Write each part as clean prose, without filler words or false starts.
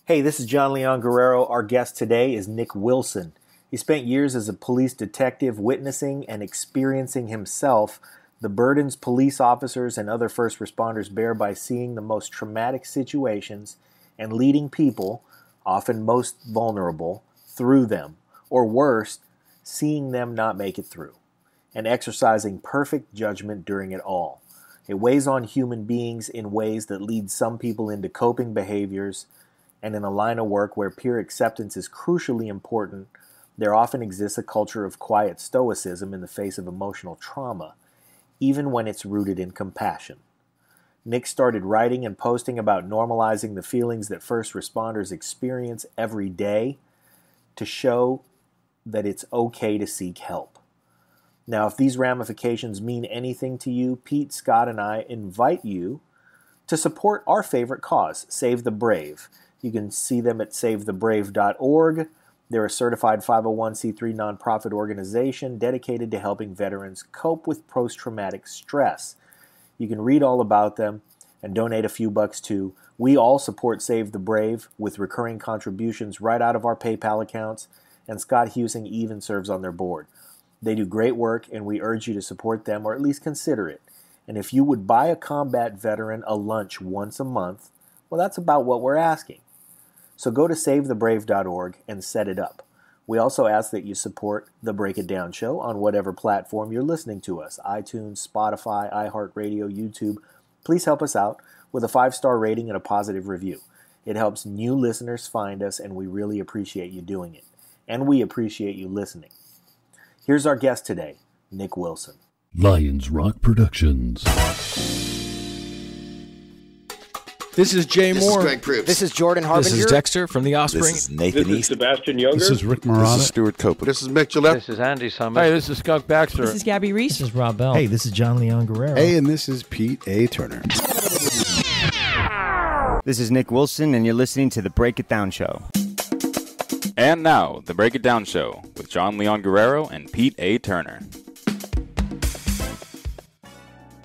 Hey, this is John Leon Guerrero. Our guest today is Nick Wilson. He spent years as a police detective witnessing and experiencing himself the burdens police officers and other first responders bear by seeing the most traumatic situations and leading people, often most vulnerable, through them, or worse, seeing them not make it through, and exercising perfect judgment during it all. It weighs on human beings in ways that lead some people into coping behaviors, and in a line of work where peer acceptance is crucially important, there often exists a culture of quiet stoicism in the face of emotional trauma, even when it's rooted in compassion. Nick started writing and posting about normalizing the feelings that first responders experience every day to show that it's okay to seek help. Now, if these ramifications mean anything to you, Pete, Scott, and I invite you to support our favorite cause, Save the Brave. You can see them at savethebrave.org. They're a certified 501c3 nonprofit organization dedicated to helping veterans cope with post-traumatic stress. You can read all about them and donate a few bucks too. We all support Save the Brave with recurring contributions right out of our PayPal accounts, and Scott Husing even serves on their board. They do great work, and we urge you to support them or at least consider it. And if you would buy a combat veteran a lunch once a month, well, that's about what we're asking. So go to savethebrave.org and set it up. We also ask that you support The Break It Down Show on whatever platform you're listening to us, iTunes, Spotify, iHeartRadio, YouTube. Please help us out with a 5-star rating and a positive review. It helps new listeners find us, and we really appreciate you doing it. And we appreciate you listening. Here's our guest today, Nick Wilson. Lions Rock Productions. This is Jay Moore. This is Greg Proops. This is Jordan Harbinger. This is Dexter from The Offspring. This is Nathan This is East. Sebastian Younger. This is Rick Marotta. This is Stuart Copeland. This is Mick Gillette. This is Andy Summers. Hey, this is Skunk Baxter. This is Gabby Reese. This is Rob Bell. Hey, this is John Leon Guerrero. Hey, and this is Pete A. Turner. This is Nick Wilson, and you're listening to The Break It Down Show. And now, The Break It Down Show with John Leon Guerrero and Pete A. Turner.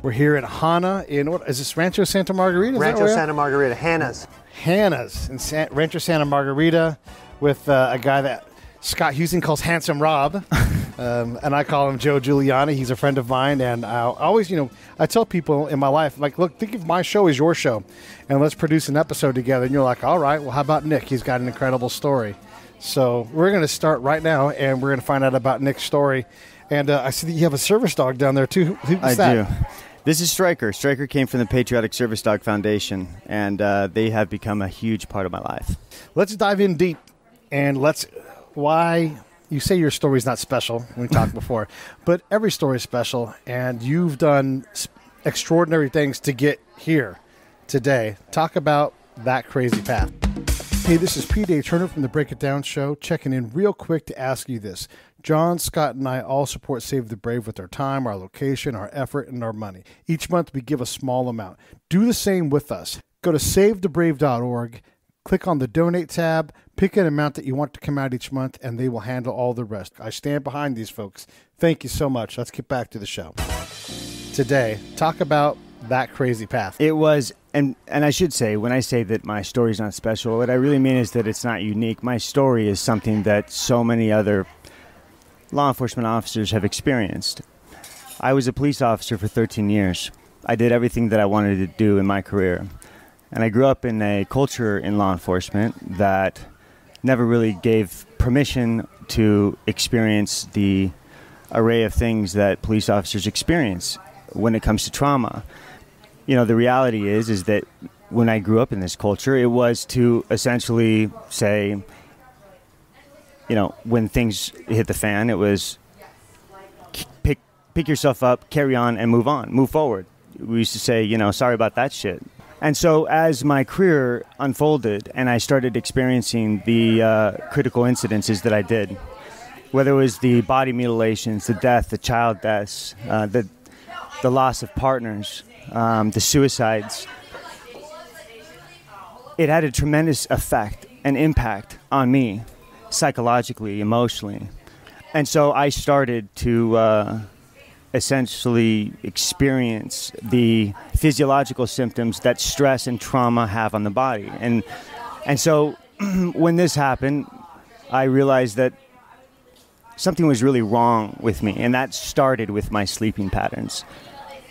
We're here at Hana in, what is this, Rancho Santa Margarita? Rancho Santa Margarita, Hannah's. Hannah's in Rancho Santa Margarita with a guy that Scott Husing calls Handsome Rob, and I call him Joe Giuliani. He's a friend of mine, and I always, I tell people in my life, like, look, think of my show as your show, and let's produce an episode together. And you're like, all right, well, how about Nick? He's got an incredible story. So we're going to start right now, and we're going to find out about Nick's story. And I see that you have a service dog down there, too. Who's that? I do. This is Stryker. Stryker came from the Patriotic Service Dog Foundation, and they have become a huge part of my life. Let's dive in deep, and why you say your story's not special. We talked before, but every story is special, and you've done extraordinary things to get here today. Talk about that crazy path. Hey, this is Pete A. Turner from the Break It Down Show, checking in real quick to ask you this. John, Scott, and I all support Save the Brave with our time, our location, our effort, and our money. Each month we give a small amount. Do the same with us. Go to savethebrave.org, click on the Donate tab, pick an amount that you want to come out each month, and they will handle all the rest. I stand behind these folks. Thank you so much. Let's get back to the show. Today, talk about that crazy path. It was, and I should say, when I say that my story is not special, what I really mean is that it's not unique. My story is something that so many other law enforcement officers have experienced. I was a police officer for 13 years. I did everything that I wanted to do in my career. And I grew up in a culture in law enforcement that never really gave permission to experience the array of things that police officers experience when it comes to trauma. The reality is that when I grew up in this culture, it was to essentially say, when things hit the fan, it was pick yourself up, carry on, and move forward. We used to say, sorry about that shit. And so as my career unfolded and I started experiencing the critical incidences that I did, whether it was the body mutilations, the death, the child deaths, the loss of partners, the suicides, it had a tremendous effect and impact on me, psychologically, emotionally. And so I started to essentially experience the physiological symptoms that stress and trauma have on the body. And so when this happened, I realized that something was really wrong with me, and that started with my sleeping patterns.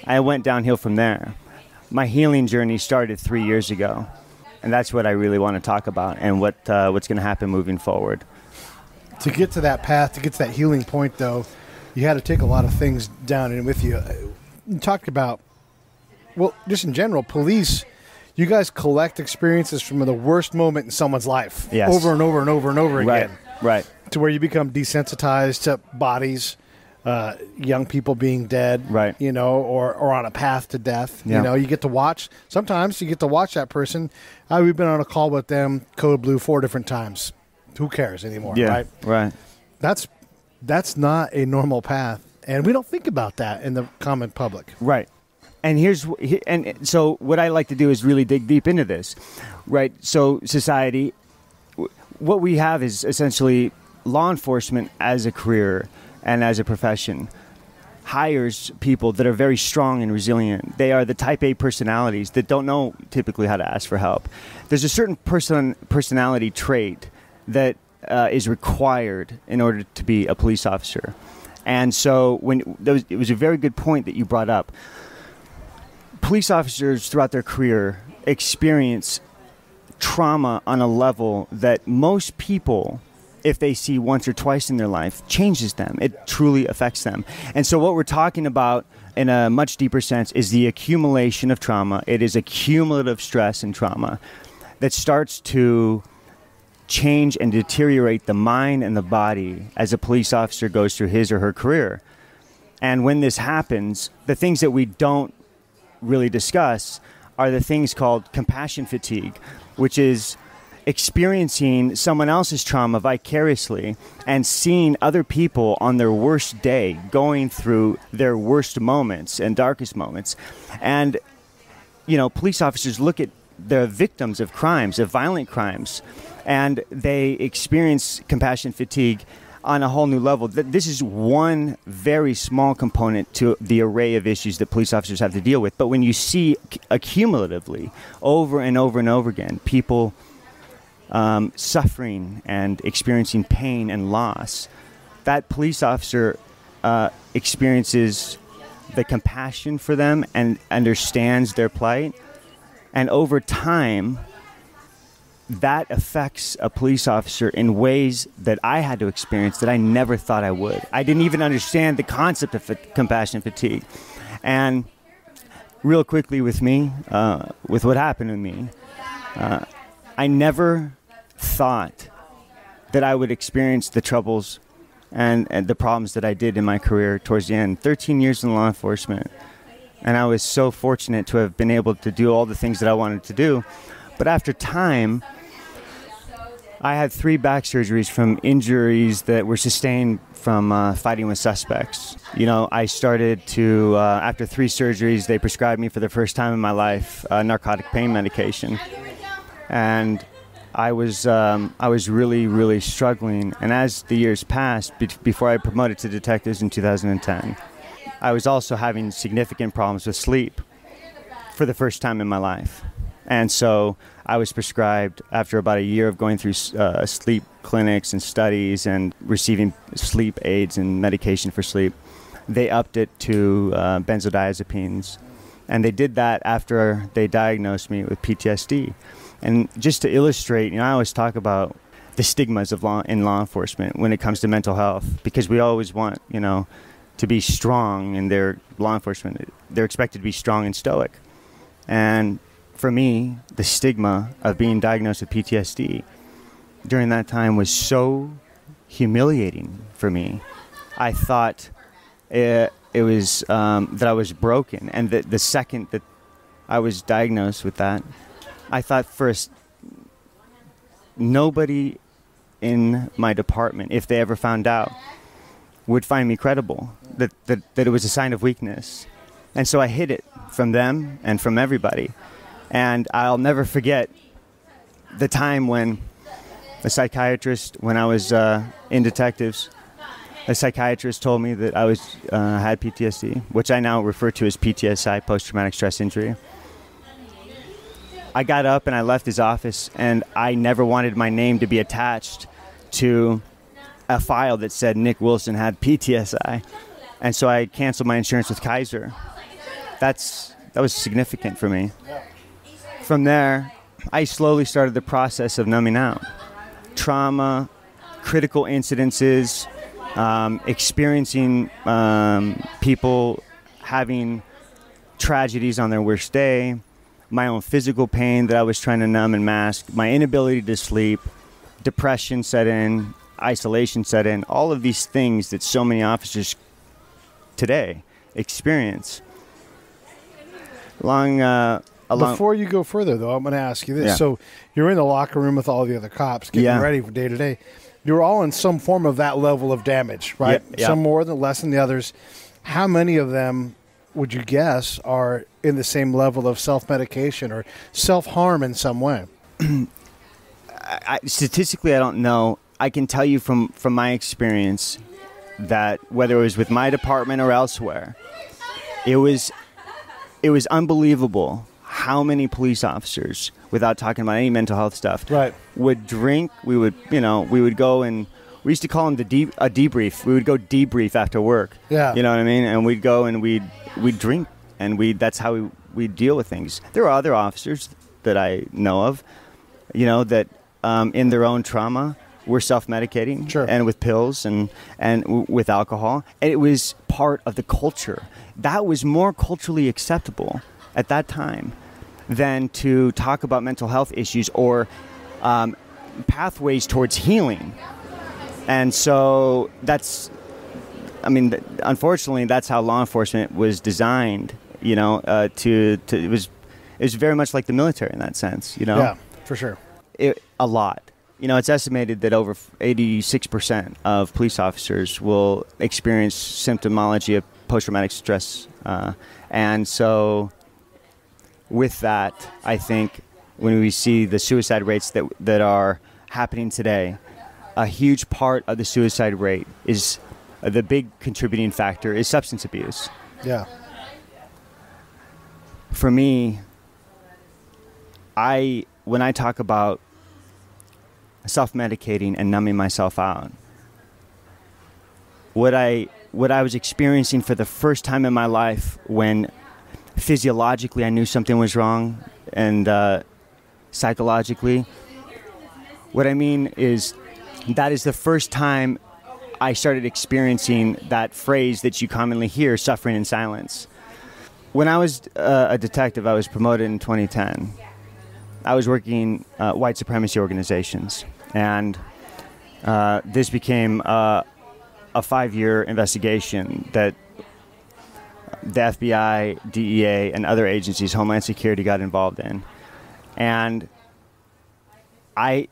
I went downhill from there. My healing journey started 3 years ago, and that's what I really want to talk about and what's going to happen moving forward. To get to that path, to get to that healing point, though, you had to take a lot of things down in with you. You talked about, well, just in general, police, you guys collect experiences from the worst moment in someone's life. Yes. Over and over and over and over again. Right. To where you become desensitized to bodies, young people being dead, right? You know, or on a path to death. Yeah. You know, you get to watch. Sometimes you get to watch that person. We've been on a call with them, code blue, 4 different times. Who cares anymore? Yeah, right. Right. That's not a normal path, and we don't think about that in the common public. Right. And so what I like to do is really dig deep into this, right? So society, what we have is essentially law enforcement as a career and as a profession hires people that are very strong and resilient. They are the type A personalities that don't know typically how to ask for help. There's a certain personality trait that is required in order to be a police officer. And so it was a very good point that you brought up. Police officers throughout their career experience trauma on a level that most people, if they see once or twice in their life, changes them. It truly affects them. And so what we're talking about in a much deeper sense is the accumulation of trauma. It is a cumulative stress and trauma that starts to change and deteriorate the mind and the body as a police officer goes through his or her career. And when this happens, the things that we don't really discuss are the things called compassion fatigue, which is experiencing someone else's trauma vicariously and seeing other people on their worst day going through their worst moments and darkest moments. And, you know, police officers look at the victims of crimes, of violent crimes, and they experience compassion fatigue on a whole new level. This is one very small component to the array of issues that police officers have to deal with. But when you see accumulatively, over and over and over again, people suffering and experiencing pain and loss, that police officer experiences the compassion for them and understands their plight. And over time, that affects a police officer in ways that I had to experience that I never thought I would. I didn't even understand the concept of compassion fatigue. And real quickly with me, with what happened to me, I never thought that I would experience the troubles and the problems that I did in my career towards the end. 13 years in law enforcement. And I was so fortunate to have been able to do all the things that I wanted to do. But after time, I had 3 back surgeries from injuries that were sustained from fighting with suspects. You know, I started to, after 3 surgeries, they prescribed me for the first time in my life narcotic pain medication. And I was really, really struggling. And as the years passed, before I promoted to detectives in 2010, I was also having significant problems with sleep for the first time in my life. And so I was prescribed, after about a year of going through sleep clinics and studies and receiving sleep aids and medication for sleep, they upped it to benzodiazepines. And they did that after they diagnosed me with PTSD. And just to illustrate, you know, I always talk about the stigmas of in law enforcement when it comes to mental health, because we always want, you know, to be strong in their law enforcement. They're expected to be strong and stoic. And for me, the stigma of being diagnosed with PTSD during that time was so humiliating for me. I thought it was that I was broken. And the second that I was diagnosed with that, I thought first, nobody in my department, if they ever found out, would find me credible, that it was a sign of weakness. And so I hid it from them and from everybody. And I'll never forget the time when a psychiatrist, when I was in detectives, a psychiatrist told me that I had PTSD, which I now refer to as PTSI, post-traumatic stress injury. I got up and I left his office, and I never wanted my name to be attached to a file that said Nick Wilson had PTSD. And so I canceled my insurance with Kaiser. That was significant for me. From there, I slowly started the process of numbing out. Trauma, critical incidences, experiencing people having tragedies on their worst day, my own physical pain that I was trying to numb and mask, my inability to sleep, depression set in, isolation set in, all of these things that so many officers today experience. Before you go further, though, I'm going to ask you this. Yeah. So you're in the locker room with all the other cops getting ready for day to day. You're all in some form of that level of damage, right? Yeah. Some more than less than the others. How many of them would you guess are in the same level of self-medication or self-harm in some way? Statistically, I don't know. I can tell you from my experience that whether it was with my department or elsewhere, it was unbelievable how many police officers, without talking about any mental health stuff, would drink. We would go and we used to call them a debrief. We would go debrief after work. Yeah. You know what I mean? And we'd go and we'd drink, and that's how we deal with things. There are other officers that I know of, that in their own trauma were self-medicating, sure, and with pills and with alcohol. And it was part of the culture. That was more culturally acceptable at that time than to talk about mental health issues or pathways towards healing. And so unfortunately, that's how law enforcement was designed, it was very much like the military in that sense, Yeah, for sure. A lot. It's estimated that over 86% of police officers will experience symptomology of post-traumatic stress. And so with that, I think when we see the suicide rates that are happening today, a huge part of the suicide rate is the big contributing factor is substance abuse. Yeah. For me, when I talk about self-medicating and numbing myself out, what I was experiencing for the first time in my life, when physiologically I knew something was wrong, and psychologically, what I mean is that is the first time I started experiencing that phrase that you commonly hear, suffering in silence. When I was a detective, I was promoted in 2010. I was working white supremacy organizations, and this became a 5-year investigation that the FBI, DEA, and other agencies, Homeland Security, got involved in. And I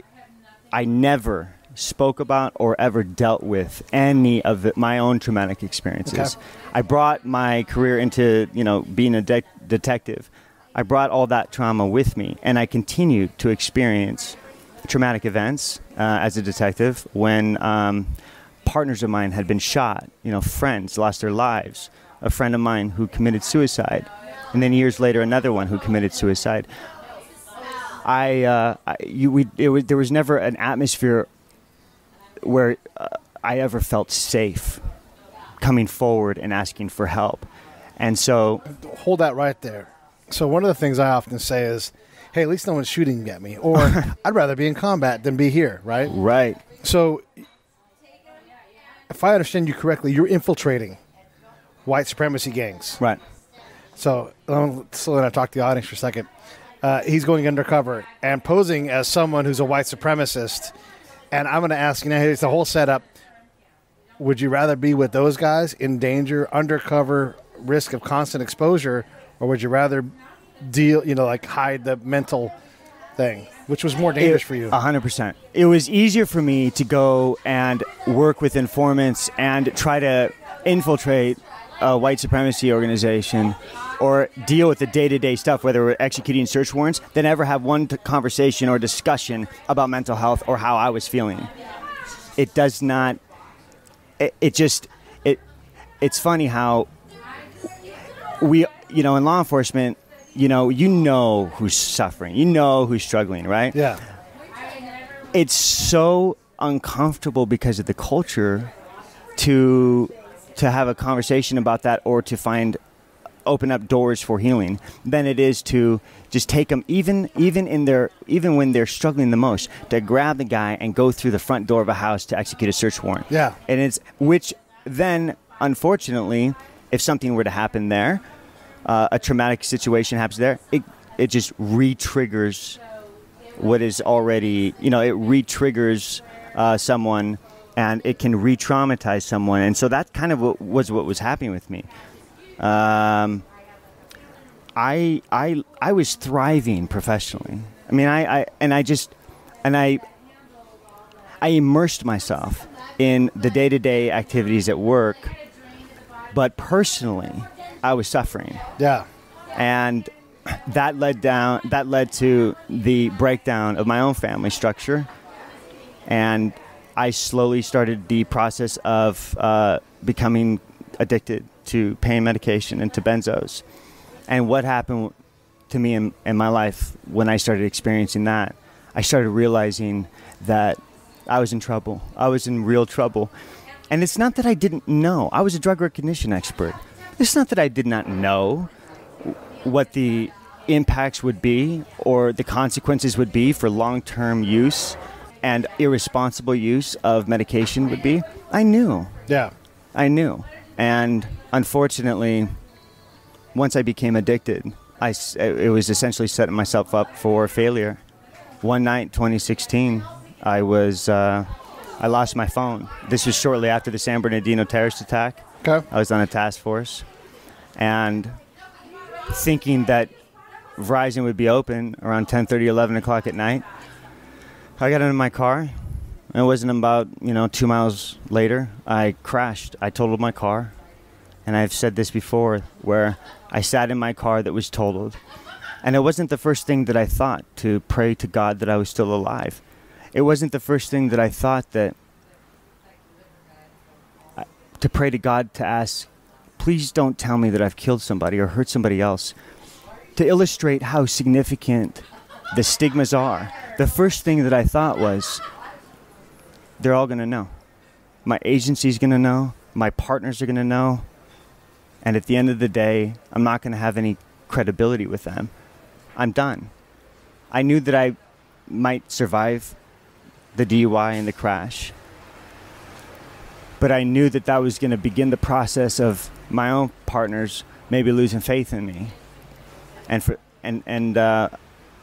never spoke about or ever dealt with any of my own traumatic experiences. Okay. I brought my career into, being a detective. I brought all that trauma with me, and I continued to experience traumatic events as a detective when partners of mine had been shot, friends lost their lives, a friend of mine who committed suicide, and then years later another one who committed suicide. There was never an atmosphere where I ever felt safe coming forward and asking for help. And so... Hold that right there. So one of the things I often say is, hey, at least no one's shooting at me. Or I'd rather be in combat than be here, right? Right. So if I understand you correctly, you're infiltrating white supremacy gangs. Right. So let me talk to the audience for a second. He's going undercover and posing as someone who's a white supremacist. And I'm going to ask you now, here's the whole setup. Would you rather be with those guys in danger, undercover, risk of constant exposure, or would you rather hide the mental thing, which was more dangerous for you? 100%. It was easier for me to go and work with informants and try to infiltrate a white supremacy organization or deal with the day-to-day stuff, whether we're executing search warrants, than ever have one conversation or discussion about mental health or how I was feeling. It does not... It's funny how we, in law enforcement, you know who's suffering, who's struggling, right? Yeah. It's so uncomfortable because of the culture to have a conversation about that or to open up doors for healing than it is to just take them even when they're struggling the most, to grab the guy and go through the front door of a house to execute a search warrant. Yeah. And which then, unfortunately, if something were to happen there, a traumatic situation happens there, it just re-triggers what is already, it re-triggers someone, and it can re-traumatize someone. And so that kind of was what was happening with me. I was thriving professionally. I mean, I immersed myself in the day-to-day activities at work, but personally, I was suffering. Yeah. And that led to the breakdown of my own family structure, and I slowly started the process of becoming addicted to pain medication and to benzos. And what happened to me in my life when I started experiencing that, I started realizing that I was in trouble. I was in real trouble. And it's not that I didn't know. I was a drug recognition expert. It's not that I did not know what the impacts would be or the consequences would be for long-term use and irresponsible use of medication would be. I knew. Yeah. I knew. And unfortunately, once I became addicted, it was essentially setting myself up for failure. One night, 2016, I lost my phone. This was shortly after the San Bernardino terrorist attack. Okay. I was on a task force, and thinking that Verizon would be open around 10:30, 11 o'clock at night, I got into my car. And it wasn't about 2 miles later, I crashed. I totaled my car. And I've said this before, where I sat in my car that was totaled. And it wasn't the first thing that I thought to pray to God that I was still alive. It wasn't the first thing that I thought to pray to God to ask, please don't tell me that I've killed somebody or hurt somebody else. To illustrate how significant the stigmas are, the first thing that I thought was, they're all going to know. My agency's going to know. My partners are going to know. And at the end of the day, I'm not going to have any credibility with them. I'm done. I knew that I might survive the DUI and the crash. But I knew that that was going to begin the process of my own partners maybe losing faith in me. And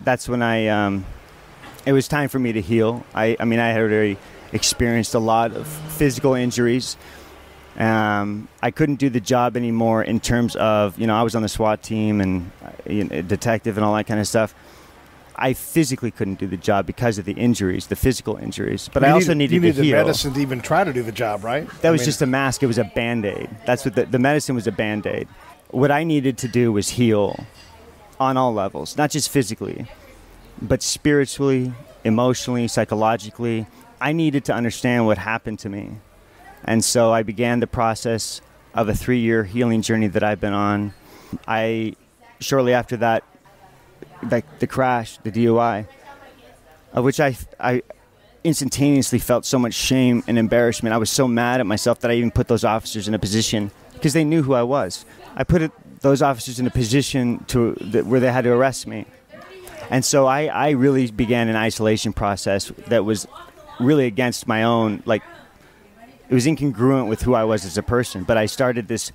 that's when it was time for me to heal. I had already experienced a lot of physical injuries. I couldn't do the job anymore in terms of, I was on the SWAT team and detective and all that kind of stuff. I physically couldn't do the job because of the injuries, the physical injuries. But I also needed to heal. You needed the medicine to even try to do the job, right? That was just a mask. It was a Band-Aid. That's what the medicine was, a Band-Aid. What I needed to do was heal on all levels, not just physically, but spiritually, emotionally, psychologically. I needed to understand what happened to me. And so I began the process of a 3-year healing journey that I've been on. Shortly after that, like the crash, the DUI, of which I instantaneously felt so much shame and embarrassment. I was so mad at myself that I even put those officers in a position, because they knew who I was. I put those officers in a position where they had to arrest me. And so I really began an isolation process that was really against my own, it was incongruent with who I was as a person. But I started this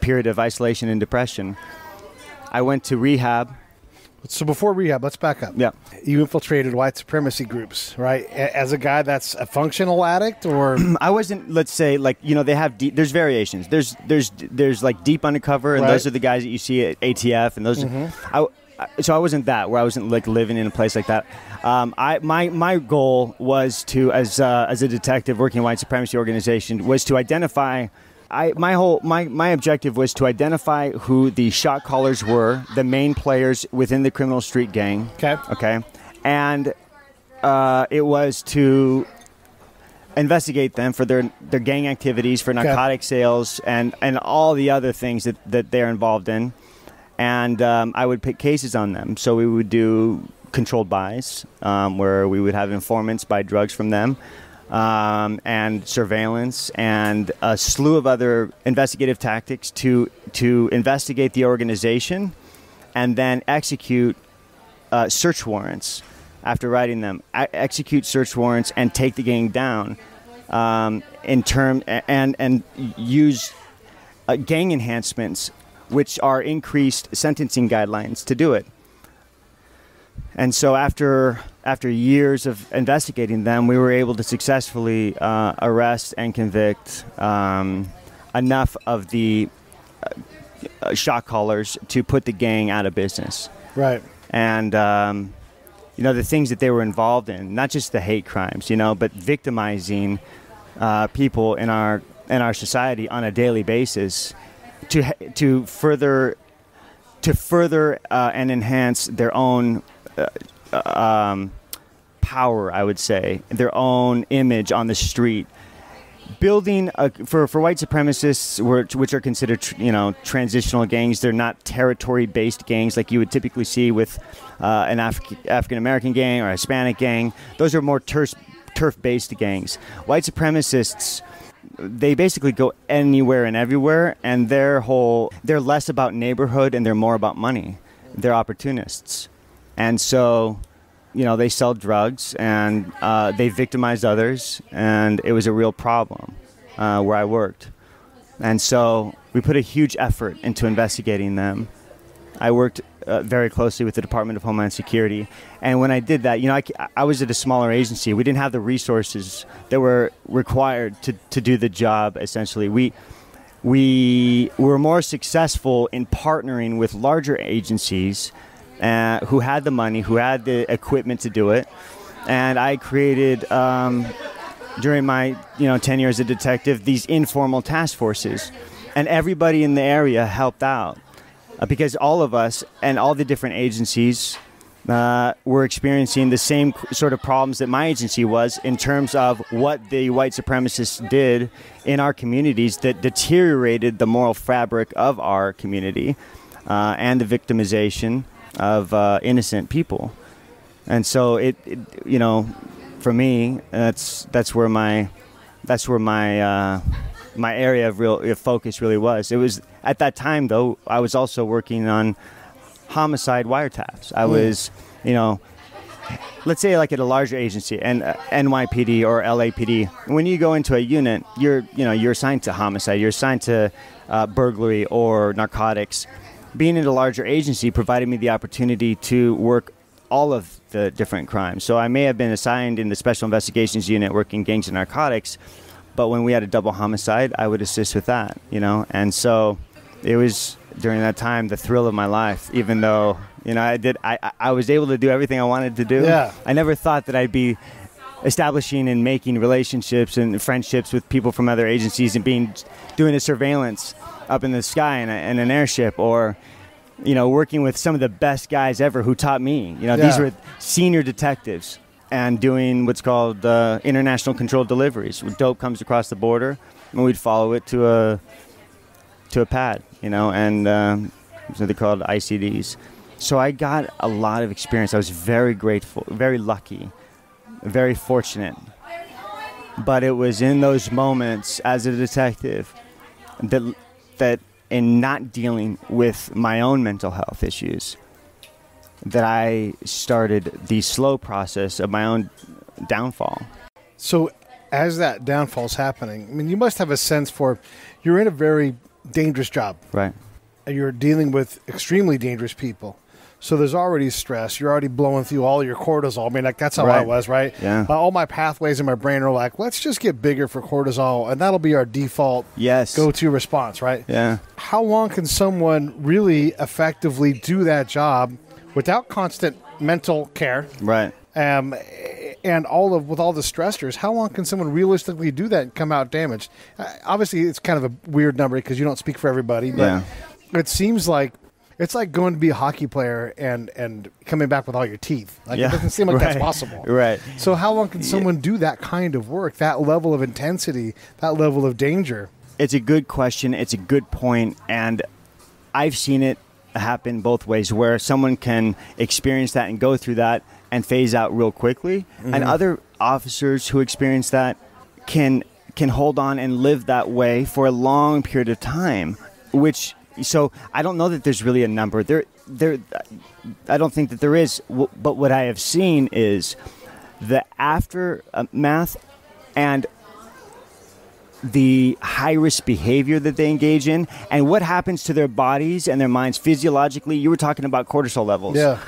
period of isolation and depression. I went to rehab. So before rehab, let's back up. Yeah. You infiltrated white supremacy groups, right? As a guy that's a functional addict, or? I wasn't, let's say, they have there's variations. There's like deep undercover, and right. Those are the guys that you see at ATF, and those so I wasn't that, where I wasn't living in a place like that. My goal was to, as a detective working in a white supremacy organization, was to identify. My objective was to identify who the shot callers were, the main players within the criminal street gang. Okay. And it was to investigate them for their gang activities, for narcotic sales, and all the other things that they're involved in. And I would pick cases on them. So we would do controlled buys, where we would have informants buy drugs from them, and surveillance, and a slew of other investigative tactics to investigate the organization and then execute search warrants after writing them. Execute search warrants and take the gang down and use gang enhancements, which are increased sentencing guidelines to do it. And so after years of investigating them, we were able to successfully arrest and convict enough of the shot callers to put the gang out of business. Right. And, the things that they were involved in, not just the hate crimes, but victimizing people in our society on a daily basis to further and enhance their own power, I would say, their own image on the street. Building for white supremacists, which are considered transitional gangs. They're not territory-based gangs like you would typically see with an African American gang or a Hispanic gang. Those are more turf-based gangs. White supremacists, they basically go anywhere and everywhere, and they're less about neighborhood and they're more about money. They're opportunists, and so they sell drugs and they victimize others, and it was a real problem where I worked. And so we put a huge effort into investigating them. I worked very closely with the Department of Homeland Security, and when I did that, I was at a smaller agency. We didn't have the resources that were required to do the job. Essentially, we were more successful in partnering with larger agencies who had the money, who had the equipment to do it. And I created, during my 10 years as a detective, these informal task forces. And everybody in the area helped out because all of us and all the different agencies were experiencing the same sort of problems that my agency was in terms of what the white supremacists did in our communities that deteriorated the moral fabric of our community and the victimization of innocent people. And so it for me, that's where my area of focus really was. It was at that time, though, I was also working on homicide wiretaps. I was, let's say like at a larger agency, and NYPD or LAPD. When you go into a unit, you're assigned to homicide, you're assigned to burglary or narcotics. Being in a larger agency provided me the opportunity to work all of the different crimes. So I may have been assigned in the Special Investigations Unit working gangs and narcotics, but when we had a double homicide, I would assist with that, And so it was, during that time, the thrill of my life, even though, I was able to do everything I wanted to do. Yeah. I never thought that I'd be establishing and making relationships and friendships with people from other agencies and doing a surveillance up in the sky in an airship, or working with some of the best guys ever who taught me. These were senior detectives, and doing what's called international controlled deliveries. When dope comes across the border, and we'd follow it to a pad, and so they're called ICDs. So I got a lot of experience. I was very grateful, very lucky, very fortunate. But it was in those moments as a detective that in not dealing with my own mental health issues that I started the slow process of my own downfall. So as that downfall's happening, you must have a sense for, you're in a very dangerous job. Right. And you're dealing with extremely dangerous people. So there's already stress. You're already blowing through all your cortisol. That's how I was, right? Yeah. All my pathways in my brain are like, let's just get bigger for cortisol, and that'll be our default go-to response, right? Yeah. How long can someone really effectively do that job without constant mental care? Right. And with all the stressors, how long can someone realistically do that and come out damaged? Obviously, it's kind of a weird number because you don't speak for everybody, but it seems like it's like going to be a hockey player and coming back with all your teeth. It doesn't seem like that's possible. Right. So how long can someone do that kind of work, that level of intensity, that level of danger? It's a good question. It's a good point. And I've seen it happen both ways, where someone can experience that and go through that and phase out real quickly, and other officers who experience that can hold on and live that way for a long period of time. So I don't know that there's really a number. I don't think that there is. But what I have seen is the aftermath and the high-risk behavior that they engage in, and what happens to their bodies and their minds physiologically. You were talking about cortisol levels. Yeah.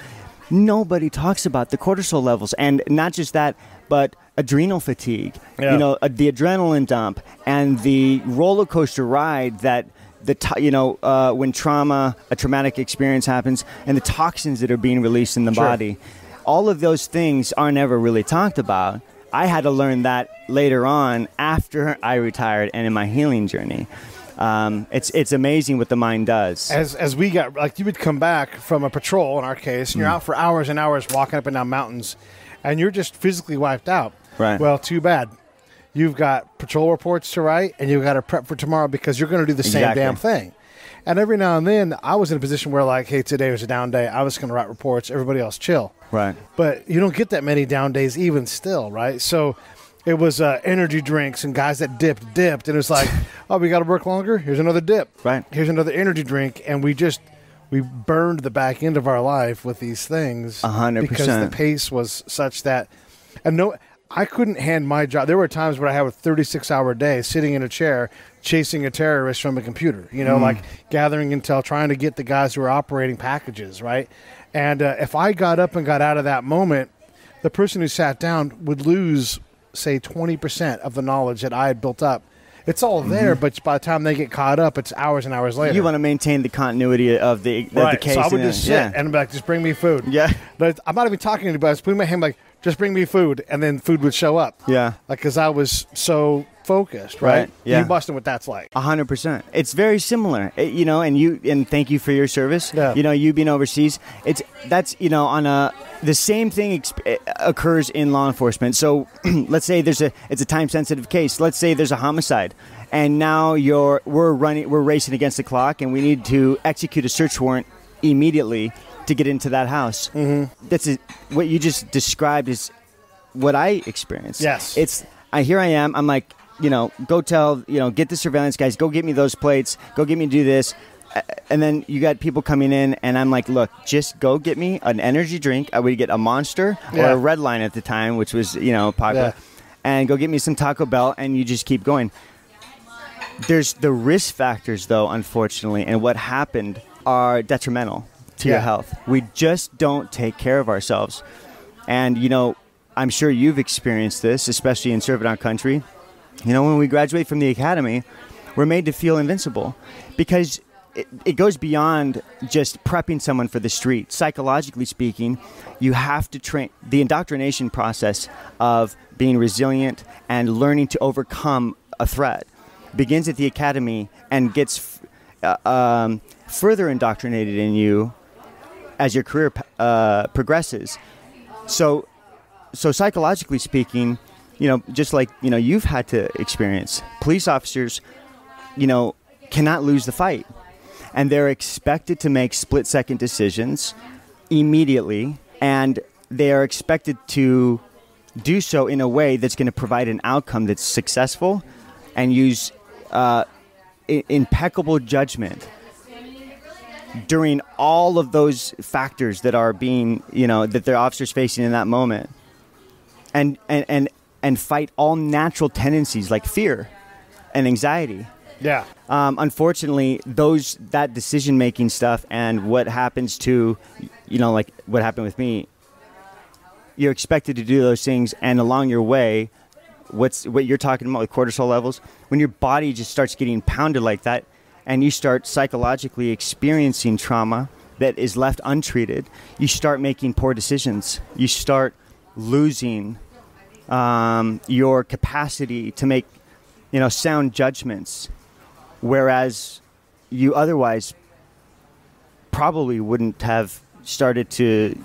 Nobody talks about the cortisol levels, and not just that, but adrenal fatigue. Yeah. The adrenaline dump and the roller coaster ride that when a traumatic experience happens, and the toxins that are being released in the body. All of those things are never really talked about. I had to learn that later on after I retired and in my healing journey. It's amazing what the mind does. As we got, like, you would come back from a patrol, in our case, and you're out for hours and hours walking up and down mountains, and you're just physically wiped out. Right. Well, too bad. You've got patrol reports to write, and you've got to prep for tomorrow because you're going to do the same damn thing. And every now and then, I was in a position where, like, hey, today was a down day. I was going to write reports. Everybody else chill. Right. But you don't get that many down days even still, right? So it was energy drinks and guys that dipped. And it was like, oh, we got to work longer? Here's another dip. Right. Here's another energy drink. And we burned the back end of our life with these things. 100%. Because the pace was such that, I couldn't hand my job. There were times where I had a 36-hour day sitting in a chair chasing a terrorist from a computer, like gathering intel, trying to get the guys who were operating packages, right? And if I got up and got out of that moment, the person who sat down would lose, say, 20% of the knowledge that I had built up. It's all there, but by the time they get caught up, it's hours and hours later. You want to maintain the continuity of the case. So I would just sit and be like, just bring me food. Yeah. But I'm not even talking to anybody. I was putting my hand like, just bring me food, and then food would show up. Yeah. Like, because I was so focused, right? Yeah. You must know what that's like. 100%. It's very similar, and thank you for your service. Yeah. You being overseas, the same thing occurs in law enforcement. So let's say it's a time-sensitive case. Let's say there's a homicide, and now we're racing against the clock, and we need to execute a search warrant immediately to get into that house. Mm-hmm. What you just described is what I experienced. Yes. Here I am. I'm like, go tell, get the surveillance guys, go get me those plates, go get me to do this. And then you got people coming in, and I'm like, look, just go get me an energy drink. I would get a Monster or a Red Line at the time, which was, popular. And go get me some Taco Bell, and you just keep going. There's the risk factors, though, unfortunately, and what happened are detrimental to your health. We just don't take care of ourselves. And, I'm sure you've experienced this, especially in serving our country. When we graduate from the academy, we're made to feel invincible because it goes beyond just prepping someone for the street. Psychologically speaking, you have to train. The indoctrination process of being resilient and learning to overcome a threat begins at the academy and gets further indoctrinated in you as your career progresses. So psychologically speaking, just like, you've had to experience, police officers, cannot lose the fight. And they're expected to make split-second decisions immediately, and they are expected to do so in a way that's going to provide an outcome that's successful and use impeccable judgment during all of those factors that are being, that their officers facing in that moment, and fight all natural tendencies like fear and anxiety. Yeah. Unfortunately, that decision-making stuff and what happens to, like what happened with me, you're expected to do those things, and along your way, what you're talking about with cortisol levels, when your body just starts getting pounded like that, and you start psychologically experiencing trauma that is left untreated, you start making poor decisions. You start losing your capacity to make, sound judgments, whereas you otherwise probably wouldn't have started to,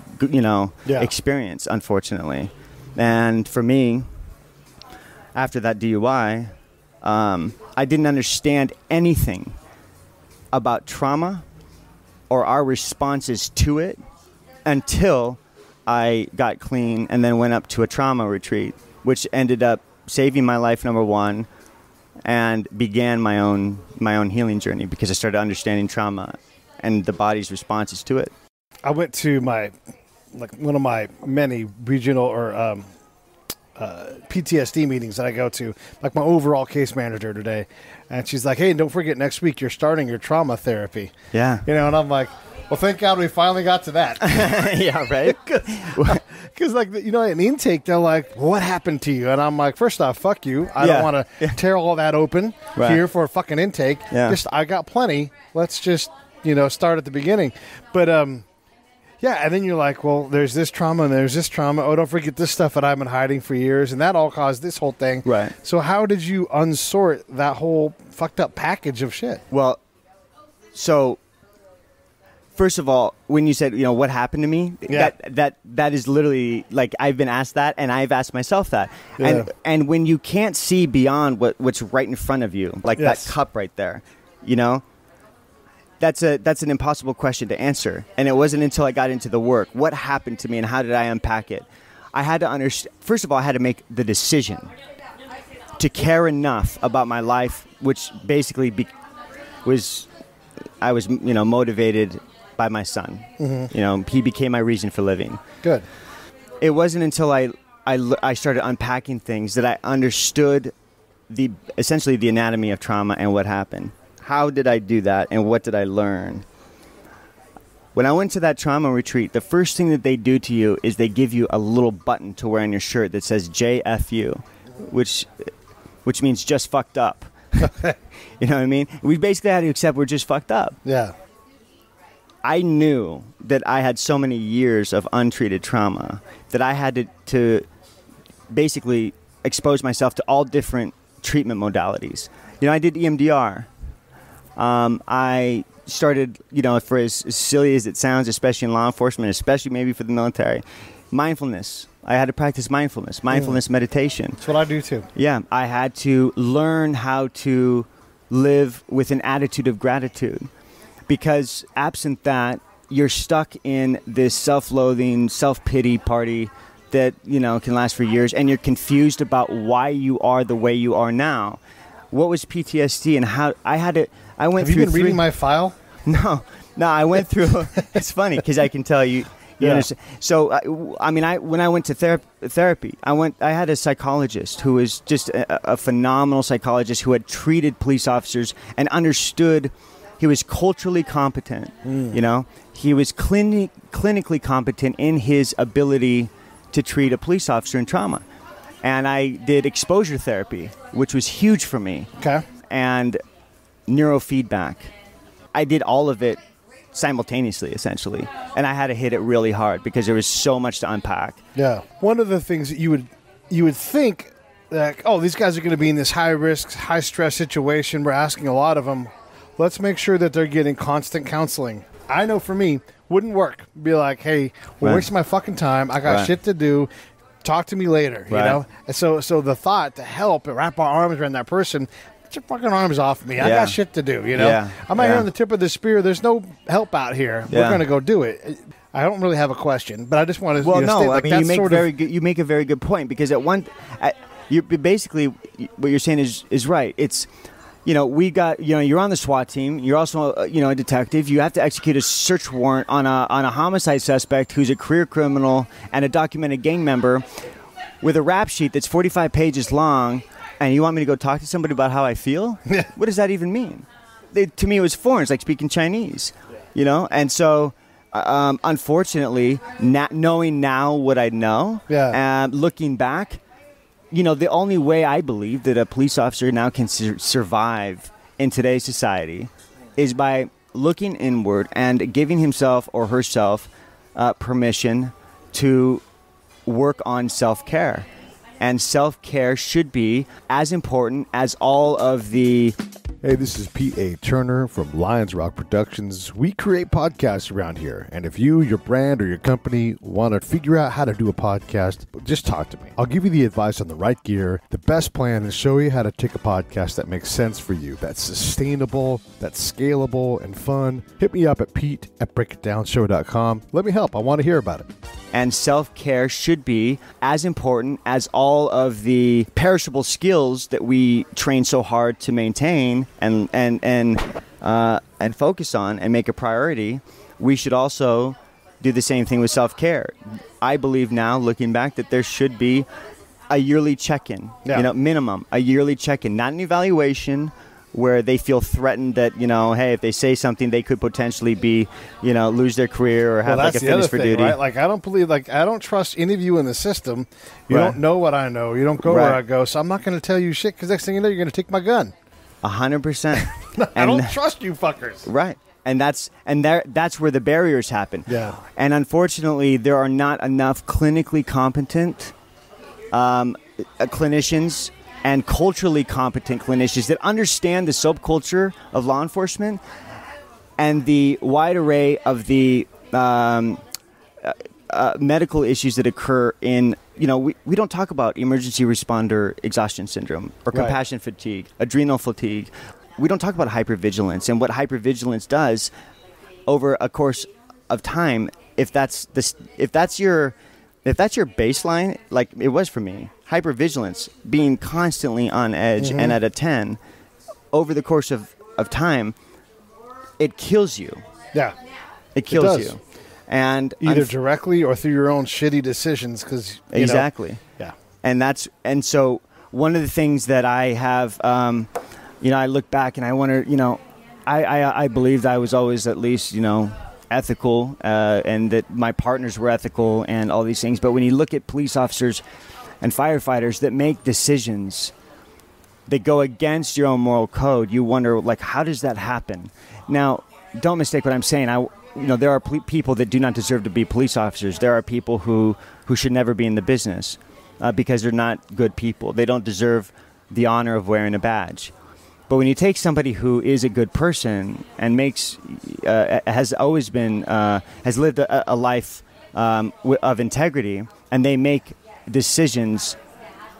experience, unfortunately. And for me, after that DUI, I didn't understand anything about trauma or our responses to it until I got clean and then went up to a trauma retreat, which ended up saving my life, number one, and began my own healing journey because I started understanding trauma and the body's responses to it. I went to one of my many regional or PTSD meetings that I go to, like my overall case manager today. And she's like, hey, don't forget next week you're starting your trauma therapy. Yeah. You know, and I'm like, well, thank God we finally got to that. Yeah, right? Because, like, you know, in intake, they're like, what happened to you? And I'm like, first off, fuck you. I don't want to tear all that open here for a fucking intake. Yeah. Just, I got plenty. Let's just, you know, start at the beginning. But, yeah, and then you're like, well, there's this trauma and there's this trauma. Oh, don't forget this stuff that I've been hiding for years. And that all caused this whole thing. Right. So how did you unsort that whole fucked up package of shit? Well, so first of all, when you said, you know, what happened to me, that is literally, like, I've been asked that, and I've asked myself that. Yeah. And when you can't see beyond what's right in front of you, like that cup right there, you know, that's an impossible question to answer. And it wasn't until I got into the work, what happened to me and how did I unpack it? I had to understand, first of all, I had to make the decision to care enough about my life, which basically I was, you know, motivated by my son. Mm-hmm. You know, he became my reason for living. Good. It wasn't until I started unpacking things that I understood essentially the anatomy of trauma and what happened. How did I do that, and what did I learn? When I went to that trauma retreat, the first thing that they do to you is they give you a little button to wear on your shirt that says JFU, which means just fucked up. You know what I mean? We basically had to accept we're just fucked up. Yeah. I knew that I had so many years of untreated trauma that I had to basically expose myself to all different treatment modalities. You know, I did EMDR. I started, you know, for as silly as it sounds, especially in law enforcement, especially maybe for the military, mindfulness. I had to practice mindfulness meditation. That's what I do too. Yeah, I had to learn how to live with an attitude of gratitude, because absent that, you're stuck in this self-loathing, self-pity party that, you know, can last for years, and you're confused about why you are the way you are now. What was PTSD and how I went Have through. Have you been reading my file? No, I went through. It's funny because I can tell you. You understand? So, I mean, when I went to therapy, I had a psychologist who was just a phenomenal psychologist who had treated police officers and understood. He was culturally competent. You know, he was clinically competent in his ability to treat a police officer in trauma. And I did exposure therapy, which was huge for me. Okay. And neurofeedback. I did all of it simultaneously, essentially. And I had to hit it really hard because there was so much to unpack. Yeah. One of the things that you would think that, oh, these guys are going to be in this high-risk, high-stress situation. We're asking a lot of them. Let's make sure that they're getting constant counseling. I know for me, wouldn't work. Be like, hey, we're wasting my fucking time. I got shit to do. Talk to me later, you know? And so the thought to help and wrap our arms around that person, get your fucking arms off me. I got shit to do, you know? Yeah. I'm out here on the tip of the spear. There's no help out here. Yeah. We're going to go do it. I don't really have a question, but I just want to Well, state, like, I mean, you make a very good point, because you basically what you're saying is right. It's, you know, you're on the SWAT team. You're also, a detective. You have to execute a search warrant on a homicide suspect who's a career criminal and a documented gang member with a rap sheet that's 45 pages long, and you want me to go talk to somebody about how I feel? What does that even mean? To me, it was foreign. It's like speaking Chinese, you know? And so, unfortunately, knowing now what I know, looking back, you know, the only way I believe that a police officer now can survive in today's society is by looking inward and giving himself or herself permission to work on self-care. And self-care should be as important as all of the Hey, this is Pete A. Turner from Lions Rock Productions. We create podcasts around here. And if you, your brand, or your company want to figure out how to do a podcast, just talk to me. I'll give you the advice on the right gear, the best plan, and show you how to take a podcast that makes sense for you, that's sustainable, that's scalable, and fun. Hit me up at pete@breakitdownshow.com. Let me help. I want to hear about it. And self-care should be as important as all of the perishable skills that we train so hard to maintain and focus on and make a priority. We should also do the same thing with self-care. I believe now, looking back, that there should be a yearly check-in, minimum, a yearly check-in, not an evaluation where they feel threatened that, hey, if they say something, they could potentially be, lose their career or have like a fitness for duty. Right? Like, I don't trust any of you in the system. You don't know what I know. You don't go where I go. So I'm not going to tell you shit because next thing you know, you're going to take my gun. 100%. I don't trust you fuckers. Right. And that's where the barriers happen. Yeah. And unfortunately, there are not enough clinically competent clinicians and culturally competent clinicians that understand the subculture of law enforcement and the wide array of the medical issues that occur in, we don't talk about emergency responder exhaustion syndrome or compassion fatigue, adrenal fatigue. We don't talk about hypervigilance and what hypervigilance does over a course of time. If that's your baseline, like it was for me, hypervigilance, being constantly on edge and at a 10 over the course of time, it kills you. Yeah. It kills you. And either directly or through your own shitty decisions because exactly. Yeah. And so one of the things that I have, I look back and I wonder, I believed I was always at least, ethical and that my partners were ethical and all these things. But when you look at police officers and firefighters that make decisions that go against your own moral code, you wonder, like, how does that happen? Now, don't mistake what I'm saying. There are people that do not deserve to be police officers. There are people who should never be in the business because they're not good people. They don't deserve the honor of wearing a badge. But when you take somebody who is a good person and has always been, has lived a life of integrity, and they make decisions,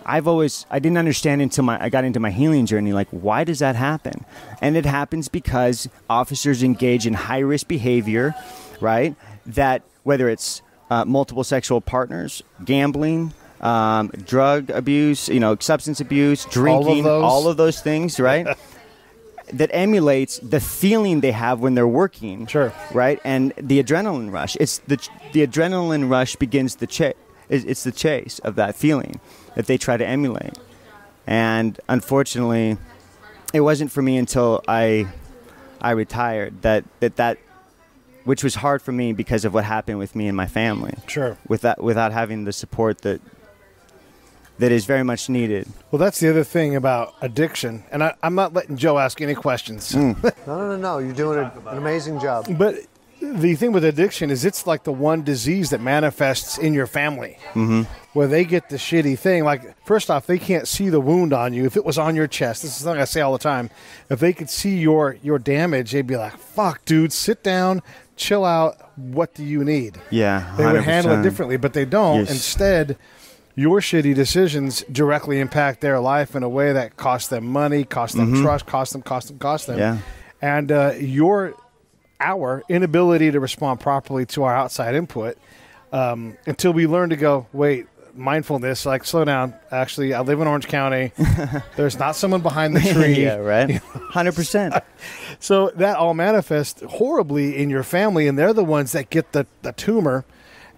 I didn't understand until I got into my healing journey, like, why does that happen? And it happens because officers engage in high-risk behavior, right? That whether it's multiple sexual partners, gambling, drug abuse, substance abuse, drinking, all of those things, right? That emulates the feeling they have when they're working, sure, right? And the adrenaline rush. It's the adrenaline rush begins the chase. It's the chase of that feeling that they try to emulate. And unfortunately, it wasn't for me until I retired that which was hard for me because of what happened with me and my family. Sure. Without having the support that is very much needed. Well, that's the other thing about addiction. And I'm not letting Joe ask any questions. No. You're doing an amazing job. But the thing with addiction is it's like the one disease that manifests in your family. Mm-hmm. Where they get the shitty thing. Like, first off, they can't see the wound on you. If it was on your chest, this is something I say all the time. If they could see your damage, they'd be like, fuck, dude, sit down, chill out. What do you need? Yeah, 100%. They would handle it differently, but they don't. Yes. Instead, your shitty decisions directly impact their life in a way that costs them money, costs them trust, costs them. Yeah. And our inability to respond properly to our outside input until we learn to go, wait, mindfulness, like, slow down. Actually, I live in Orange County. There's not someone behind the tree. Yeah, right. 100%. So that all manifests horribly in your family, and they're the ones that get the tumor.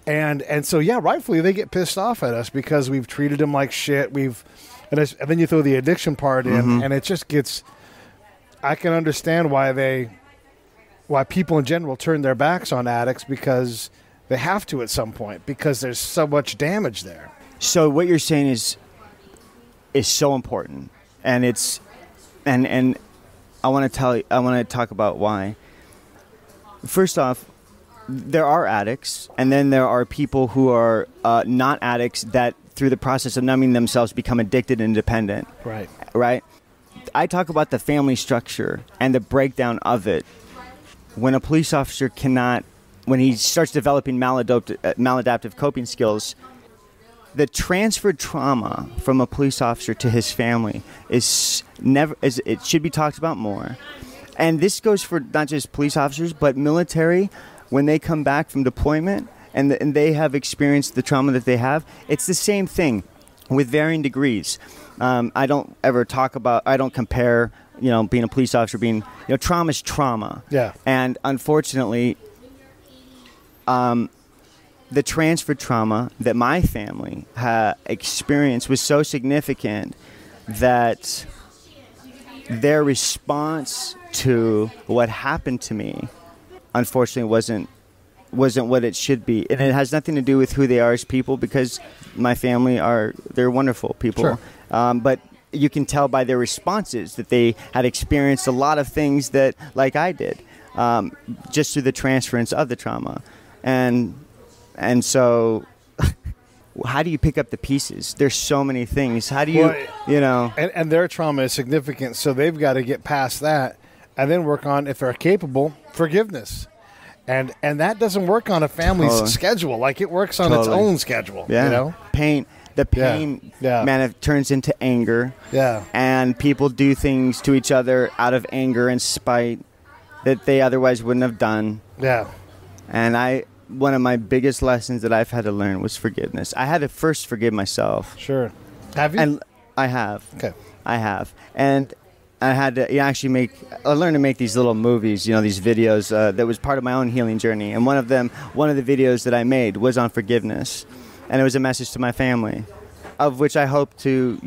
And so, yeah, rightfully, they get pissed off at us because we've treated them like shit. And then you throw the addiction part in, and it just gets... I can understand why people in general turn their backs on addicts because they have to at some point because there's so much damage there. So what you're saying is so important, and and I want to talk about why. First off, there are addicts, and then there are people who are not addicts that, through the process of numbing themselves, become addicted and dependent. Right. Right. I talk about the family structure and the breakdown of it. When a police officer when he starts developing maladaptive coping skills, the transferred trauma from a police officer to his family it should be talked about more. And this goes for not just police officers, but military. When they come back from deployment and they have experienced the trauma that they have, it's the same thing with varying degrees. I don't compare, being a police officer trauma is trauma. Yeah. And unfortunately, the transfer trauma that my family experienced was so significant that their response to what happened to me, unfortunately, wasn't what it should be. And it has nothing to do with who they are as people, because my family they're wonderful people. Sure. But you can tell by their responses that they had experienced a lot of things that, like I did, just through the transference of the trauma. And so how do you pick up the pieces? There's so many things. How do you, And their trauma is significant, so they've got to get past that and then work on, if they're capable, forgiveness. And that doesn't work on a family's schedule. Like, it works on its own schedule. Yeah. The pain, man, it turns into anger. Yeah. And people do things to each other out of anger and spite that they otherwise wouldn't have done. Yeah. And one of my biggest lessons that I've had to learn was forgiveness. I had to first forgive myself. Sure. Have you? And I have. Okay. I have. And I had to I learned to make these little movies, these videos that was part of my own healing journey. And one of the videos that I made was on forgiveness. And it was a message to my family, of which I hope to,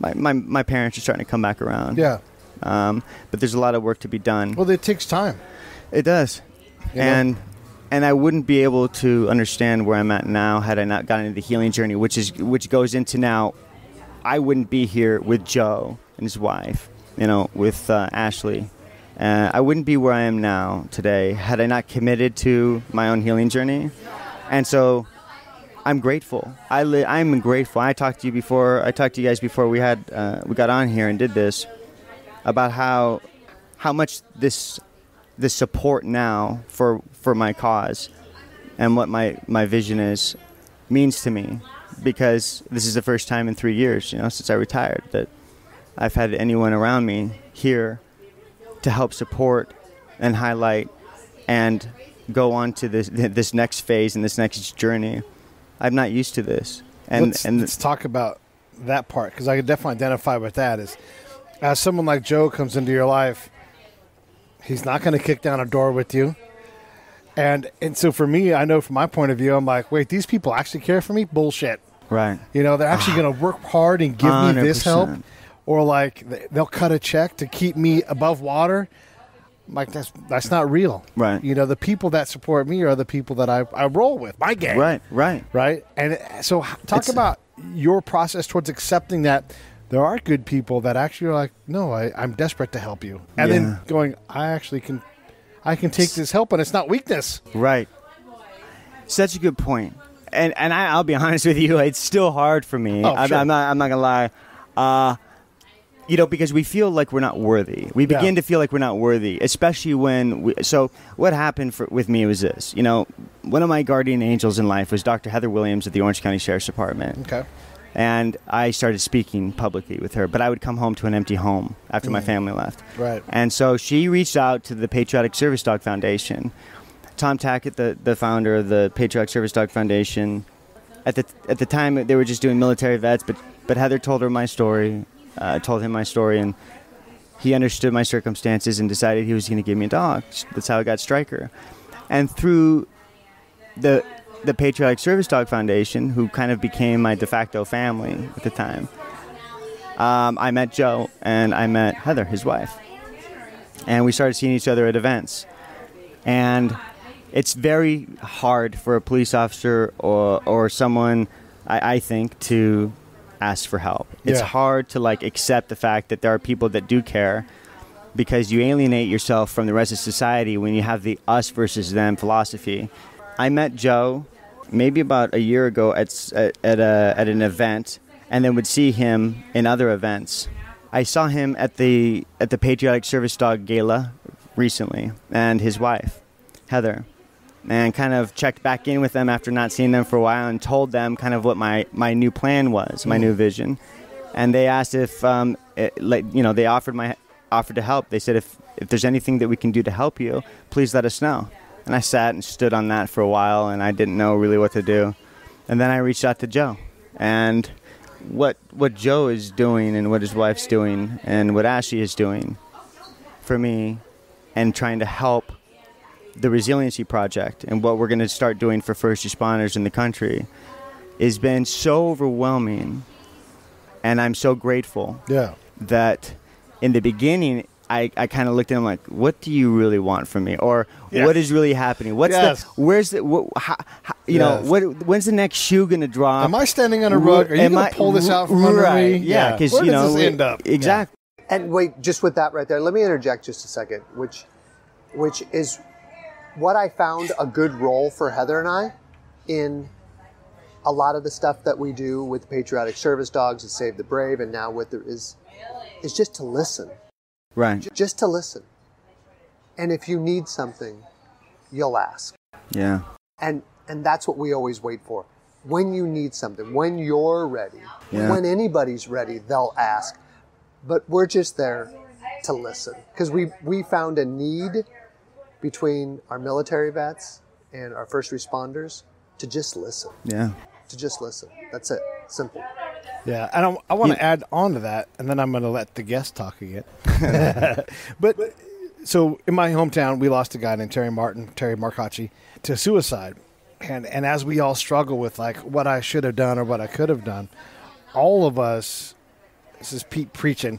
my parents are starting to come back around. Yeah. But there's a lot of work to be done. Well, it takes time. It does. And I wouldn't be able to understand where I'm at now had I not gotten into the healing journey, which goes into now. I wouldn't be here with Joe and his wife, with Ashley. I wouldn't be where I am now today had I not committed to my own healing journey. And so I'm grateful. I'm grateful. I talked to you guys before we got on here and did this, about how much the support now for my cause and what my vision means to me, because this is the first time in 3 years, since I retired, that I've had anyone around me here to help support and highlight and go on to this next phase and this next journey. I'm not used to this. Let's talk about that part, because I could definitely identify with that. As someone like Joe comes into your life, he's not going to kick down a door with you. And so for me, I know from my point of view, I'm like, wait, these people actually care for me? Bullshit. Right. They're actually going to work hard and give 100%. Me this help. Or like they'll cut a check to keep me above water. I'm like, that's not real. Right. The people that support me are the people that I roll with, my gang. Right. And so talk about your process towards accepting that there are good people that actually are like, no, I'm desperate to help you. And then going, I can take this help, and it's not weakness. Right. Such a good point. And I'll be honest with you, it's still hard for me. Oh, sure. I'm not going to lie. Because we feel like we're not worthy. We begin to feel like we're not worthy, especially so what happened with me was this. One of my guardian angels in life was Dr. Heather Williams at the Orange County Sheriff's Department. Okay. And I started speaking publicly with her, but I would come home to an empty home after my family left. Right. And so she reached out to the Patriotic Service Dog Foundation. Tom Tackett, the founder of the Patriotic Service Dog Foundation, at the time they were just doing military vets, but Heather told him my story, and he understood my circumstances and decided he was going to give me a dog. That's how I got Stryker. And through the Patriotic Service Dog Foundation, who kind of became my de facto family at the time, I met Joe and I met Heather, his wife. And we started seeing each other at events. And it's very hard for a police officer or someone, I think, to ask for help. It's hard to accept the fact that there are people that do care, because you alienate yourself from the rest of society when you have the us versus them philosophy. I met Joe maybe about a year ago at an event, and then would see him in other events. I saw him at the Patriotic Service Dog Gala recently, and his wife, Heather, and kind of checked back in with them after not seeing them for a while and told them kind of what my new plan was, my new vision. And they asked if, they offered to help. They said, if there's anything that we can do to help you, please let us know. And I sat and stood on that for a while, and I didn't know really what to do. And then I reached out to Joe. And what Joe is doing and what his wife's doing and what Ashley is doing for me and trying to help the Resiliency Project and what we're going to start doing for first responders in the country has been so overwhelming. And I'm so grateful that in the beginning, I kind of looked at him like, what do you really want from me? Or what is really happening? What's when's the next shoe going to drop? Am I standing on a rug? Are you going to pull this out from under me? Yeah, because, where does this end up? Exactly. And wait, just with that right there, let me interject just a second, which is what I found a good role for Heather and I in a lot of the stuff that we do with the Patriotic Service Dogs and Save the Brave, and now with is just to listen. Right. Just to listen. And if you need something, you'll ask. Yeah. And that's what we always wait for. When you need something, when you're ready, when anybody's ready, they'll ask. But we're just there to listen. Because we found a need between our military vets and our first responders to just listen. Yeah. To just listen. That's it. Simple. Yeah, and I want to add on to that, and then I'm going to let the guest talk again. But so in my hometown, we lost a guy named Terry Marcacci, to suicide. And as we all struggle with like what I should have done or what I could have done, all of us, this is Pete preaching,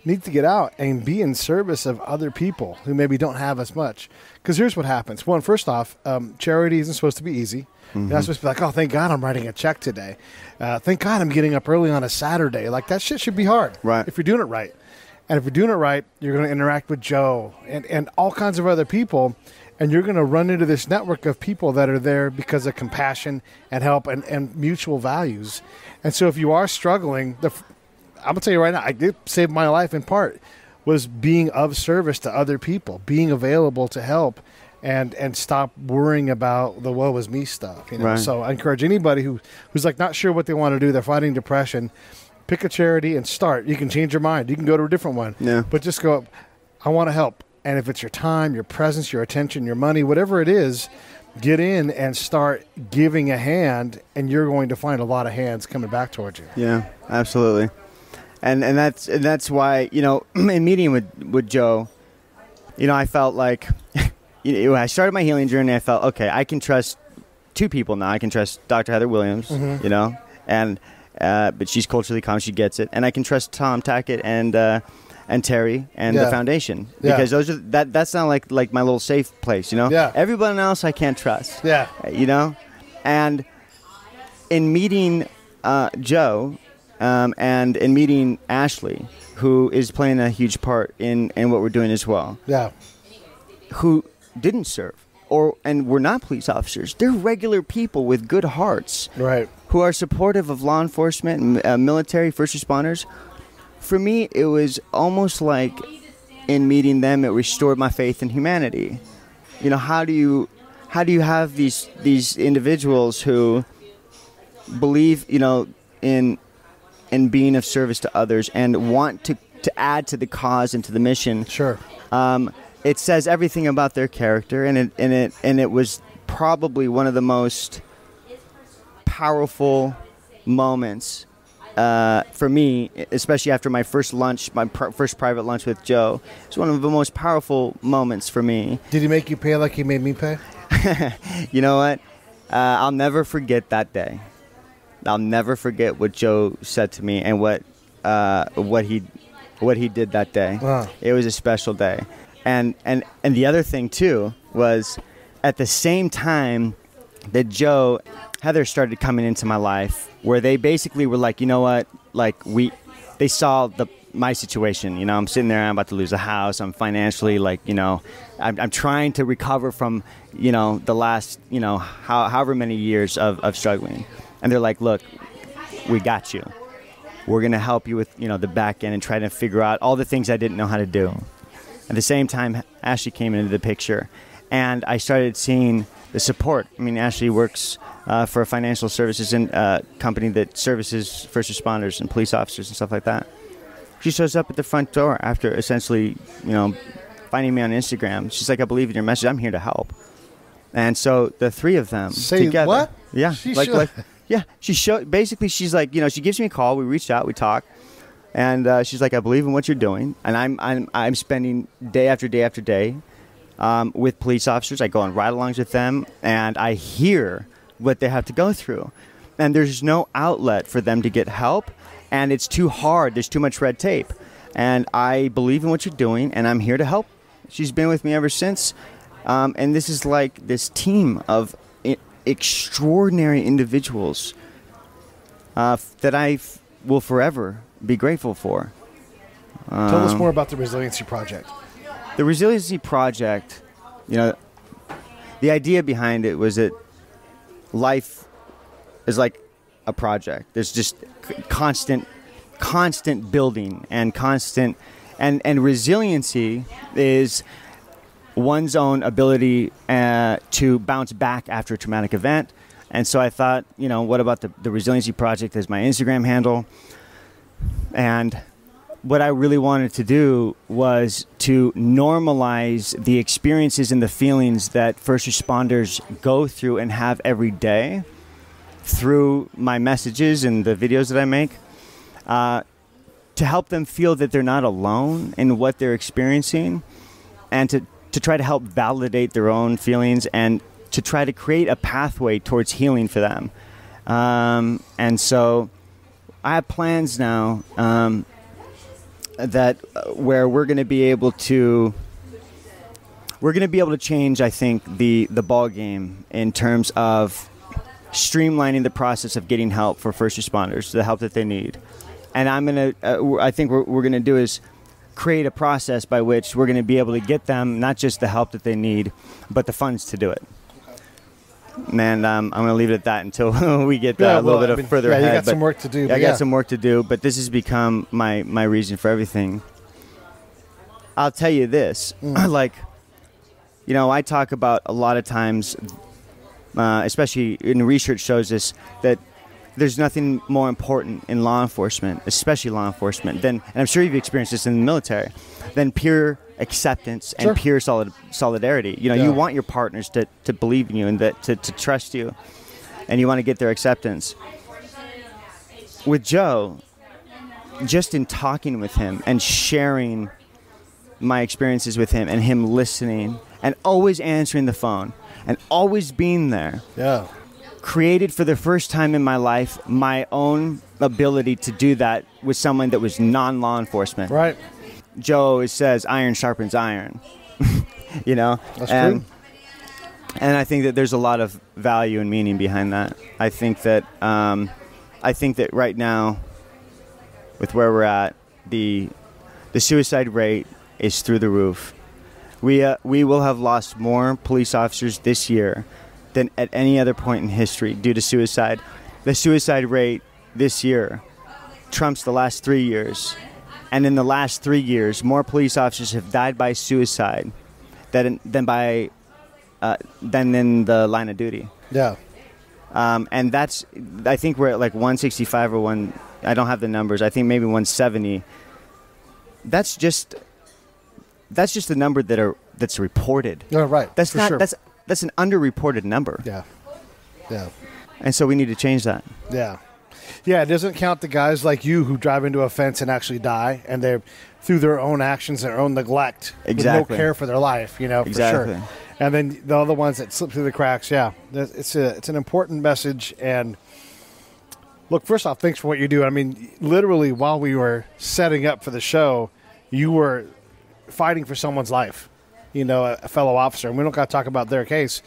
need to get out and be in service of other people who maybe don't have as much. Because here's what happens. One, first off, charity isn't supposed to be easy. Mm-hmm. You're not supposed to be like, oh, thank God I'm writing a check today. Thank God I'm getting up early on a Saturday. Like, that shit should be hard if you're doing it right. And if you're doing it right, you're going to interact with Joe and all kinds of other people, and you're going to run into this network of people that are there because of compassion and help and mutual values. And so if you are struggling, I'm going to tell you right now, I did save my life in part, was being of service to other people, being available to help, and stop worrying about the woe is me stuff. You know? Right. So I encourage anybody who's like not sure what they want to do, they're fighting depression, pick a charity and start. You can change your mind. You can go to a different one. Yeah. But just go, I want to help. And if it's your time, your presence, your attention, your money, whatever it is, get in and start giving a hand, and you're going to find a lot of hands coming back towards you. Yeah, absolutely. And that's why, in meeting with Joe, I felt like when I started my healing journey, I felt, okay, I can trust two people now. I can trust Dr. Heather Williams, mm-hmm. And but she's culturally calm, she gets it. And I can trust Tom Tackett and Terry and the foundation, because those are that's not like my little safe place, Yeah. Everyone else I can't trust. Yeah. And in meeting Joe and in meeting Ashley, who is playing a huge part in what we're doing as well. Yeah. Who didn't serve and were not police officers. They're regular people with good hearts. Right. Who are supportive of law enforcement, military, first responders. For me, it was almost like in meeting them, it restored my faith in humanity. How do you have these individuals who believe, in being of service to others and want to add to the cause and to the mission? Sure. It says everything about their character, and it was probably one of the most powerful moments for me, especially after my first lunch, my first private lunch with Joe. It's one of the most powerful moments for me. Did he make you pay like he made me pay? You know what? I'll never forget that day. I'll never forget what Joe said to me and what he did that day. Wow. It was a special day. And the other thing too was at the same time that Heather started coming into my life, where they basically were like, you know what, like they saw my situation. I'm sitting there, I'm about to lose a house, I'm financially I'm trying to recover from the last however many years of struggling, and they're like, look, we got you. we're going to help you with, the back end and try to figure out all the things I didn't know how to do. At the same time, Ashley came into the picture, and I started seeing the support. I mean, Ashley works for a financial services company that services first responders and police officers and stuff like that. She shows up at the front door after essentially, finding me on Instagram. She's like, I believe in your message. I'm here to help. And so the three of them together. What? Yeah. Yeah. Basically, she's like, she gives me a call. We reached out. We talked. And she's like, I believe in what you're doing. And I'm spending day after day after day with police officers. I go on ride-alongs with them, and I hear what they have to go through. And there's no outlet for them to get help, and it's too hard. There's too much red tape. And I believe in what you're doing, and I'm here to help. She's been with me ever since. And this is like this team of extraordinary individuals that I will forever be grateful for. Tell us more about the Resiliency Project. The Resiliency Project, the idea behind it was that life is like a project. There's just constant building and constant, and resiliency is one's own ability to bounce back after a traumatic event. And so I thought, what about the Resiliency Project as my Instagram handle? And what I really wanted to do was to normalize the experiences and the feelings that first responders go through and have every day through my messages and the videos that I make, to help them feel that they're not alone in what they're experiencing, and to try to help validate their own feelings and to try to create a pathway towards healing for them. And so I have plans now that where we're going to be able to change, I think, the ball game in terms of streamlining the process of getting help for first responders, the help that they need. And I think what we're going to do is create a process by which we're going to be able to get them not just the help that they need, but the funds to do it. And I'm going to leave it at that until we get a little bit further ahead. You got some work to do. I got some work to do, but this has become my reason for everything. I'll tell you this, I talk about a lot of times, especially in research shows this, that there's nothing more important in law enforcement, especially law enforcement, and I'm sure you've experienced this in the military, than pure acceptance and pure solidarity. You want your partners to believe in you and to trust you, and you want to get their acceptance. With Joe, just in talking with him and sharing my experiences with him and him listening and always answering the phone and always being there, created for the first time in my life my own ability to do that with someone that was non-law enforcement. Right. Joe always says, iron sharpens iron. That's true. And I think that there's a lot of value and meaning behind that. I think that right now, with where we're at, the suicide rate is through the roof. We will have lost more police officers this year than at any other point in history due to suicide. The suicide rate this year trumps the last 3 years. And in the last 3 years, more police officers have died by suicide than in the line of duty. Yeah. And I think we're at like 165 or I don't have the numbers. I think maybe 170. That's just the number that's reported. No, right. That's not. Sure. That's an underreported number. Yeah. Yeah. And so we need to change that. Yeah. Yeah, it doesn't count the guys like you who drive into a fence and actually die, and they're through their own actions and their own neglect, with no care for their life, exactly. For sure. And then the other ones that slip through the cracks, it's an important message. And look, first off, thanks for what you do. I mean, literally, while we were setting up for the show, you were fighting for someone's life, a fellow officer. And we don't got to talk about their case,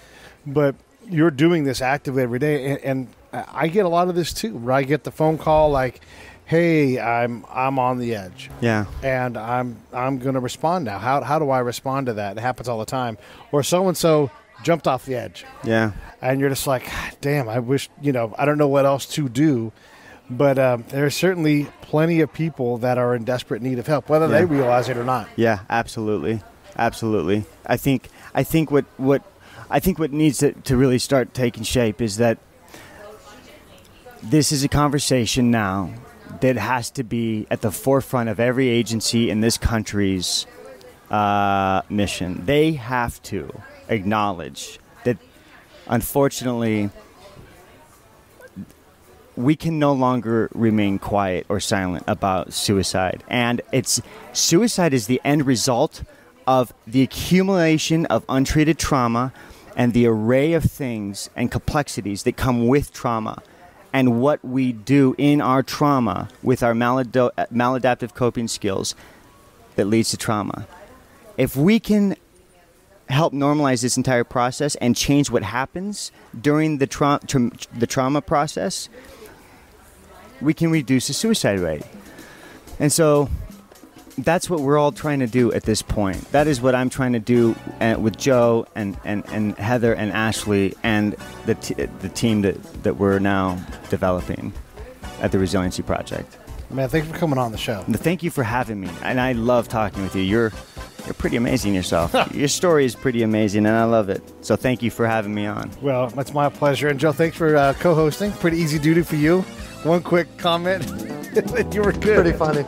but you're doing this actively every day. And I get a lot of this too, where I get the phone call like, hey, I'm on the edge. Yeah. And I'm going to respond now. How do I respond to that? It happens all the time. Or so-and-so jumped off the edge. Yeah. And you're just like, damn, I wish, I don't know what else to do. But there are certainly plenty of people that are in desperate need of help, whether they realize it or not. Yeah, absolutely. Absolutely. I think what needs to really start taking shape is that this is a conversation now that has to be at the forefront of every agency in this country's mission. They have to acknowledge that, unfortunately, we can no longer remain quiet or silent about suicide. And suicide is the end result of the accumulation of untreated trauma and the array of things and complexities that come with trauma, and what we do in our trauma with our maladaptive coping skills that leads to trauma. If we can help normalize this entire process and change what happens during the trauma process, we can reduce the suicide rate. And so that's what we're all trying to do at this point. That is what I'm trying to do with Joe and Heather and Ashley and the team that we're now developing at the Resiliency Project. Man, thank you for coming on the show. Thank you for having me. And I love talking with you. You're pretty amazing yourself. Your story is pretty amazing, and I love it. So thank you for having me on. Well, that's my pleasure. And Joe, thanks for co-hosting. Pretty easy duty for you. One quick comment. You were good. Pretty funny.